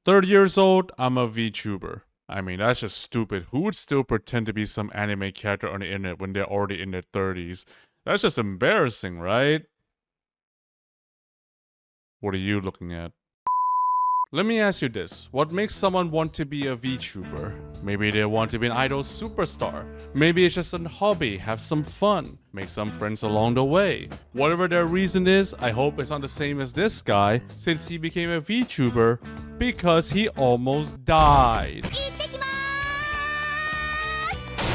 30 years old, I'm a VTuber. I mean, that's just stupid. Who would still pretend to be some anime character on the internet when they're already in their 30s? That's just embarrassing, right? What are you looking at? Let me ask you this. What makes someone want to be a VTuber? Maybe they want to be an idol superstar. Maybe it's just a hobby, have some fun, make some friends along the way. Whatever their reason is, I hope it's not the same as this guy, since he became a VTuber because he almost died.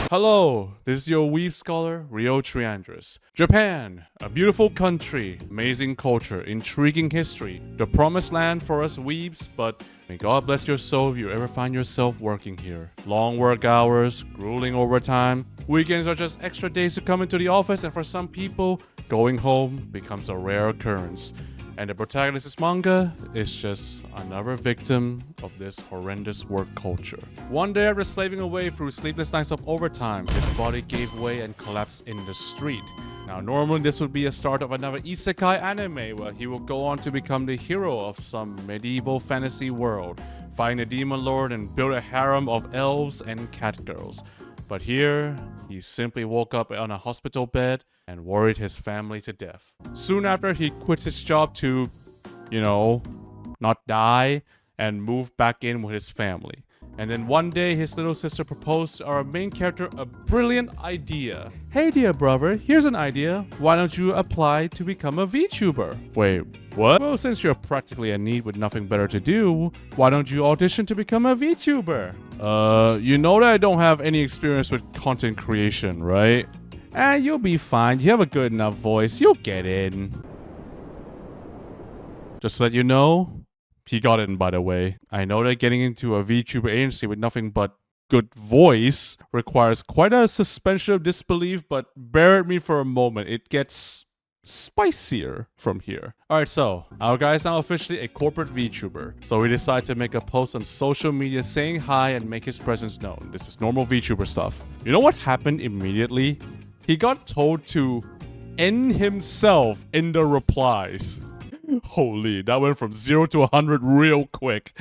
Hello, this is your weeb scholar, Triandrus. Japan, a beautiful country, amazing culture, intriguing history, the promised land for us weebs, but may God bless your soul if you ever find yourself working here. Long work hours, grueling overtime, weekends are just extra days to come into the office, and for some people, going home becomes a rare occurrence. And the protagonist's manga is just another victim of this horrendous work culture. One day after slaving away through sleepless nights of overtime, his body gave way and collapsed in the street. Now normally this would be a start of another isekai anime where he will go on to become the hero of some medieval fantasy world, find a demon lord and build a harem of elves and cat girls. But here, he simply woke up on a hospital bed and worried his family to death. Soon after, he quits his job to, not die and move back in with his family. And then one day, his little sister proposed to our main character a brilliant idea. Hey dear brother, here's an idea. Why don't you apply to become a VTuber? Wait, what? Well, since you're practically in need with nothing better to do, why don't you audition to become a VTuber? You know that I don't have any experience with content creation, right? You'll be fine. You have a good enough voice. You'll get in. Just to let you know, he got in, by the way. I know that getting into a VTuber agency with nothing but good voice requires quite a suspension of disbelief, but bear with me for a moment. It gets spicier from here. Alright, so our guy is now officially a corporate VTuber. So we decided to make a post on social media saying hi and make his presence known. This is normal VTuber stuff. You know what happened immediately? He got told to end himself in the replies. Holy, that went from 0 to 100 real quick.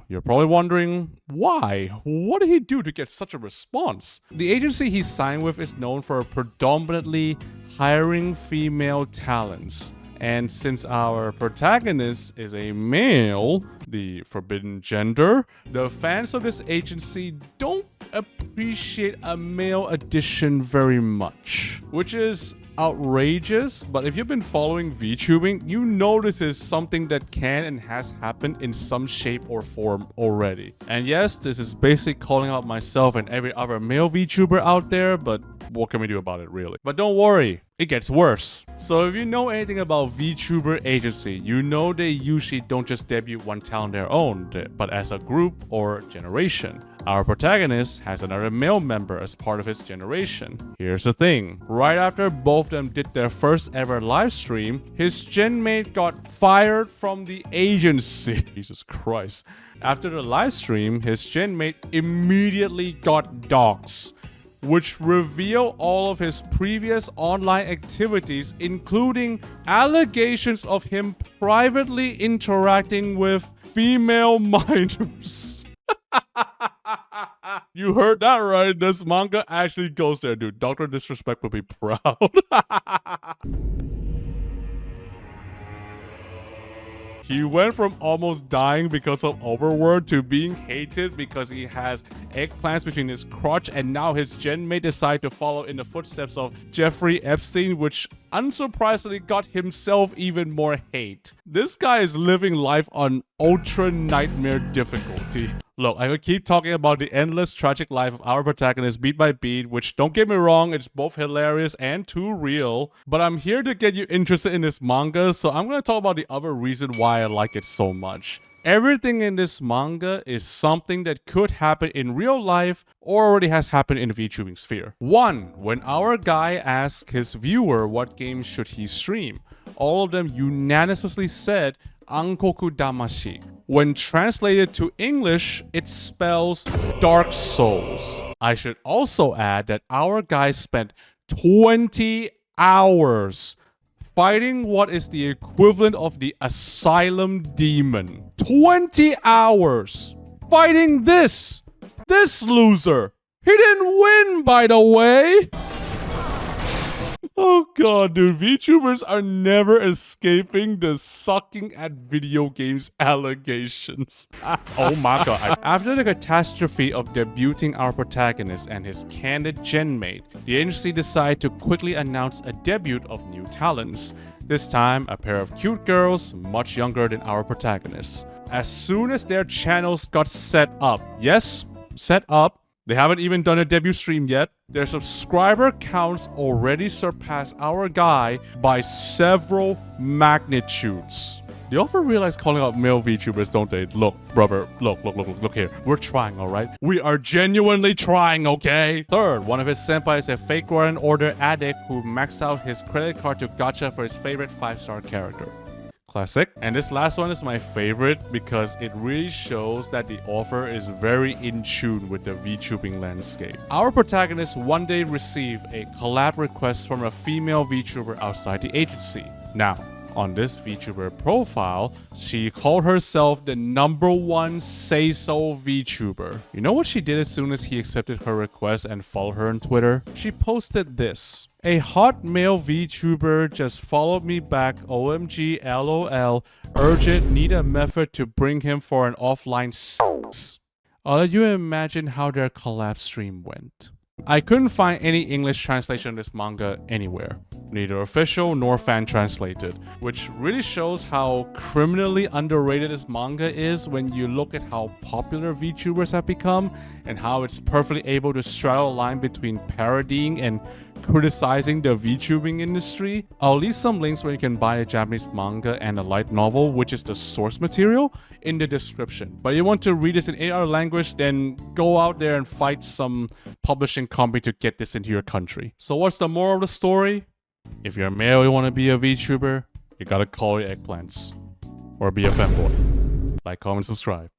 You're probably wondering, why? What did he do to get such a response? The agency he signed with is known for predominantly hiring female talents. And since our protagonist is a male, the forbidden gender, the fans of this agency don't appreciate a male addition very much, which is outrageous. But if you've been following VTubing, you know this is something that can and has happened in some shape or form already. And yes, this is basically calling out myself and every other male VTuber out there, but what can we do about it, really? But don't worry, it gets worse. So if you know anything about VTuber agency, you know they usually don't just debut one talent on their own, but as a group or generation. Our protagonist has another male member as part of his generation. Here's the thing. Right after both of them did their first ever live stream, his gen mate got fired from the agency. Jesus Christ. After the live stream, his gen mate immediately got doxxed, which reveal all of his previous online activities, including allegations of him privately interacting with female minors. You heard that right. This manga actually goes there, dude. Dr. Disrespect would be proud. He went from almost dying because of overwork to being hated because he has eggplants between his crotch, and now his gen mate decided to follow in the footsteps of Jeffrey Epstein, which unsurprisingly got himself even more hate. This guy is living life on ultra nightmare difficulty. Look, I could keep talking about the endless tragic life of our protagonist beat by beat, which, don't get me wrong, it's both hilarious and too real, but I'm here to get you interested in this manga, so I'm going to talk about the other reason why I like it so much. Everything in this manga is something that could happen in real life or already has happened in the VTubing sphere. 1. When our guy asks his viewer what game should he stream, all of them unanimously said Ankoku Damashi. When translated to English, it spells Dark Souls. I should also add that our guy spent 20 hours fighting what is the equivalent of the asylum demon. 20 hours fighting this loser. He didn't win, by the way. Oh god, dude, VTubers are never escaping the sucking at video games allegations. Oh my god. After the catastrophe of debuting our protagonist and his candid genmate, the agency decided to quickly announce a debut of new talents. This time, a pair of cute girls, much younger than our protagonists. As soon as their channels got set up, yes, set up, they haven't even done a debut stream yet, their subscriber counts already surpass our guy by several magnitudes. They often realize calling out male VTubers, don't they? Look, brother, look here. We're trying, alright? We are genuinely trying, okay? Third, one of his senpai is a fake Warren Order addict who maxed out his credit card to gacha for his favorite 5-star character. Classic. And this last one is my favorite because it really shows that the author is very in tune with the VTubing landscape. Our protagonist one day received a collab request from a female VTuber outside the agency. Now, on this VTuber profile, she called herself the #1 say-so VTuber. You know what she did as soon as he accepted her request and followed her on Twitter? She posted this. A hot male VTuber just followed me back, OMG LOL, urgent, need a method to bring him for an offline sex. I'll let you imagine how their collab stream went. I couldn't find any English translation of this manga anywhere, neither official nor fan translated, which really shows how criminally underrated this manga is when you look at how popular VTubers have become and how it's perfectly able to straddle a line between parodying and criticizing the VTubing industry. I'll leave some links where you can buy a Japanese manga and a light novel, which is the source material, in the description. But if you want to read this in any other language, then go out there and fight some publishing company to get this into your country. So what's the moral of the story? If you're a male, you want to be a VTuber, you gotta call your eggplants. Or be a femboy. Like, comment, subscribe.